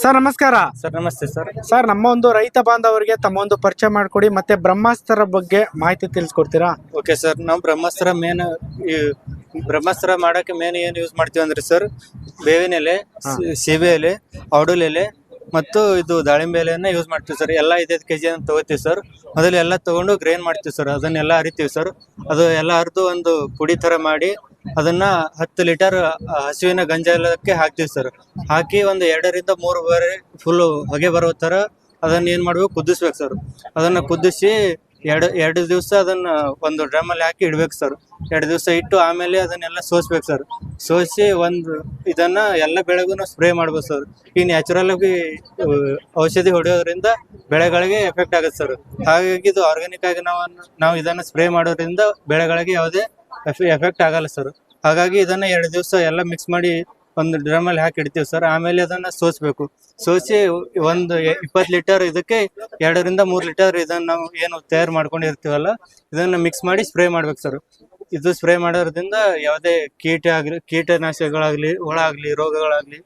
Sir ನಮಸ್ಕಾರ. Sir ನಮಸ್ತೆ sir. Sir ನಮ್ಮ ಒಂದು ರೈತ ಬಾಂಧವರಿಗೆ ತಮ್ಮ ಒಂದು ಪರಿಚಯ ಮಾಡಿಕೊಡಿ, ಮತ್ತೆ ಬ್ರಹ್ಮಾಸ್ತ್ರ ಬಗ್ಗೆ ಮಾಹಿತಿ ತಿಳಿಸ್ಕೊಡ್ತೀರಾ? ಓಕೆ ಸರ್, ನಾವು ಬ್ರಹ್ಮಾಸ್ತ್ರ ಬ್ರಹ್ಮಾಸ್ತ್ರ ಮಾಡಕ್ಕೆ ಮೇನ್ ಏನು ಯೂಸ್ ಮಾಡ್ತೀವಿ ಅಂದ್ರೆ ಸರ್, ಬೇವಿನ ಎಲೆ, ಸೀಬೆ ಎಲೆ, ಔಡಲ್ ಎಲೆ ಮತ್ತು ಇದು ದಾಳಿಂಬೆ ಎಲೆಯನ್ನ ಯೂಸ್ ಮಾಡ್ತೀವಿ ಸರ್. ಎಲ್ಲ 5 kg ಅಂತ ತಗೋತೀವಿ ಸರ್. ಮೊದಲು ಎಲ್ಲ ತಗೊಂಡು ಗ್ರೈಂಡ್ ಮಾಡ್ತೀವಿ ಸರ್. ಅದನ್ನೆಲ್ಲ ಅರಿತೀವಿ ಸರ್. ಅದು ಎಲ್ಲ ಅರಿದು ಒಂದು ಪುಡಿ ತರ ಮಾಡಿ ಅದನ್ನ 10 ಲೀಟರ್ ಹಸುವಿನ ಗಂಜಲಕ್ಕೆ ಹಾಕ್ತಿವಿ ಸರ್. ಹಾಕಿ ಒಂದು 2 ರಿಂದ 3 ಬಾರಿ ಫುಲ್ ಹೊಗೆ ಬರೋ ತರ ಅದನ್ನ ಏನ್ ಮಾಡ್ಬೇಕು, ಕುದಿಸ್ಬೇಕು ಸರ್. ಅದನ್ನ ಕುದಿಸಿ ಎರಡು ದಿವಸ ಅದನ್ನ ಒಂದು ಡ್ರಮ್ ಅಲ್ಲಿ ಹಾಕಿ ಇಡ್ಬೇಕು ಸರ್. 2 ದಿವಸ ಇಟ್ಟು ಆಮೇಲೆ ಅದನ್ನೆಲ್ಲ ಸೋಸ್ಬೇಕು ಸರ್. ಸೋಸಿ ಇದನ್ನ ಎಲ್ಲ ಬೆಳೆಗೂ ಸ್ಪ್ರೇ ಮಾಡ್ಬೋದು ಸರ್. ಈ ನ್ಯಾಚುರಲ್ ಆಗಿ ಔಷಧಿ ಹೊಡೆಯೋದ್ರಿಂದ ಬೆಳೆಗಳಿಗೆ ಎಫೆಕ್ಟ್ ಆಗುತ್ತೆ ಸರ್. ಹಾಗಾಗಿ ಇದು ಆರ್ಗ್ಯಾನಿಕ್ ಆಗಿ ನಾವು ಇದನ್ನ ಸ್ಪ್ರೇ ಮಾಡೋದ್ರಿಂದ ಬೆಳೆಗಳಿಗೆ ಯಾವುದೇ ಎಫೆಕ್ಟ್ ಆಗಲ್ಲ ಸರ್. ಹಾಗಾಗಿ ಇದನ್ನ 2 ದಿವಸ ಎಲ್ಲ ಮಿಕ್ಸ್ ಮಾಡಿ ಒಂದು ಡ್ರಮ್ ಅಲ್ಲಿ ಹಾಕಿ ಇಡ್ತೀವಿ ಸರ್. ಆಮೇಲೆ ಅದನ್ನ ಸೋಸ್ಬೇಕು. ಸೋಸಿ ಒಂದು 20 ಲೀಟರ್ ಇದಕ್ಕೆ 2 ರಿಂದ 3 ಲೀಟರ್ ಇದನ್ನ ನಾವು ಏನು ತಯಾರು ಮಾಡ್ಕೊಂಡಿರ್ತೀವಲ್ಲ ಇದನ್ನ ಮಿಕ್ಸ್ ಮಾಡಿ ಸ್ಪ್ರೇ ಮಾಡ್ಬೇಕು ಸರ್. ಇದು ಸ್ಪ್ರೇ ಮಾಡೋದ್ರಿಂದ ಯಾವುದೇ ಕೀಟನಾಶಕಗಳಾಗ್ಲಿ, ಹುಳ ಆಗ್ಲಿ, ರೋಗಗಳಾಗ್ಲಿ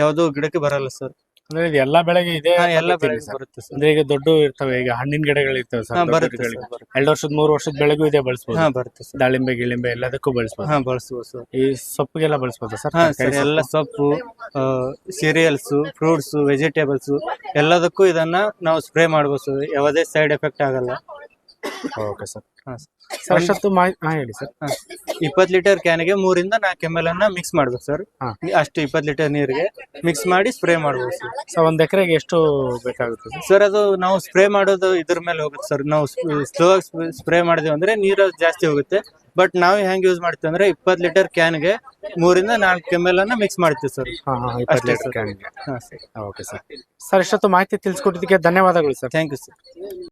ಯಾವುದು ಗಿಡಕ್ಕೆ ಬರಲ್ಲ ಸರ್. ಅಂದ್ರೆ ಇದು ಎಲ್ಲಾ ಬೆಳೆಗೆ ಇದೆ? ಎಲ್ಲ ಬೆಳೆಗೆ ಬರುತ್ತೆ ಸರ್. ಅಂದ್ರೆ ಈಗ ದೊಡ್ಡ ಇರ್ತವೆ, ಈಗ ಹಣ್ಣಿನ ಗಿಡಗಳು ಇರ್ತವೆ ಸರ್. ಬರುತ್ತೆ ಸರ್. 2 ವರ್ಷದ 3 ವರ್ಷದ ಬೆಳೆಗೂ ಇದೆ ಬಳಸಬಹುದು? ಬರುತ್ತೆ ಸರ್. ದಾಳಿಂಬೆ ಗಿಳಿಂಬೆ ಎಲ್ಲದಕ್ಕೂ ಬಳಸಬಹುದು? ಬಳಸಬಹುದು ಸರ್. ಈ ಸೊಪ್ಪಿಗೆಲ್ಲ ಬಳಸಬಹುದು ಸರ್? ಸರ್, ಎಲ್ಲ ಸೊಪ್ಪು, ಸೀರಿಯಲ್ಸ್, ಫ್ರೂಟ್ಸ್, ವೆಜಿಟೇಬಲ್ಸ್ ಎಲ್ಲದಕ್ಕೂ ಇದನ್ನ ನಾವು ಸ್ಪ್ರೇ ಮಾಡಬಹುದು ಸರ್. ಯಾವುದೇ ಸೈಡ್ ಎಫೆಕ್ಟ್ ಆಗಲ್ಲ. Okay sir. ಸರ್ ಅಷ್ಟೊತ್ತು ಹೇಳಿ ಸರ್. 20 ಲೀಟರ್ ಕ್ಯಾನ್ಗೆ 3 ರಿಂದ 4 ml ಅನ್ನ ಮಿಕ್ಸ್ ಮಾಡ್ಬೇಕು ಸರ್. ಅಷ್ಟು 20 ಲೀಟರ್ ನೀರಿಗೆ ಮಿಕ್ಸ್ ಮಾಡಿ ಸ್ಪ್ರೇ ಮಾಡ್ಬೋದು ಸರ್. ಸರ್ ಒಂದ್ ಎಕರೆಗೆ ಎಷ್ಟು ಬೇಕಾಗುತ್ತೆ ಸರ್? ಅದು ನಾವು ಸ್ಪ್ರೇ ಮಾಡೋದು ಇದ್ರ ಮೇಲೆ ಹೋಗುತ್ತೆ ಸರ್. ನಾವು ಸ್ಲೋ ಆಗಿ ಸ್ಪ್ರೇ ಮಾಡಿದ್ವಿ ಅಂದ್ರೆ ನೀರು ಜಾಸ್ತಿ ಹೋಗುತ್ತೆ. ಬಟ್ ನಾವು ಹೆಂಗ್ ಯೂಸ್ ಮಾಡ್ತೀವಿ ಅಂದ್ರೆ 20 ಲೀಟರ್ ಕ್ಯಾನ್ಗೆ 3 ರಿಂದ 4 ml ಅನ್ನ ಮಿಕ್ಸ್ ಮಾಡ್ತೀವಿ ಸರ್. ಅಷ್ಟೇ ಸರ್. Okay sir. ಸರ್ ಇಷ್ಟೊತ್ತು ಮಾಹಿತಿ ತಿಳಿಸ್ಕೊಟ್ಟಿದ್ದಕ್ಕೆ ಧನ್ಯವಾದಗಳು ಸರ್. Thank you sir.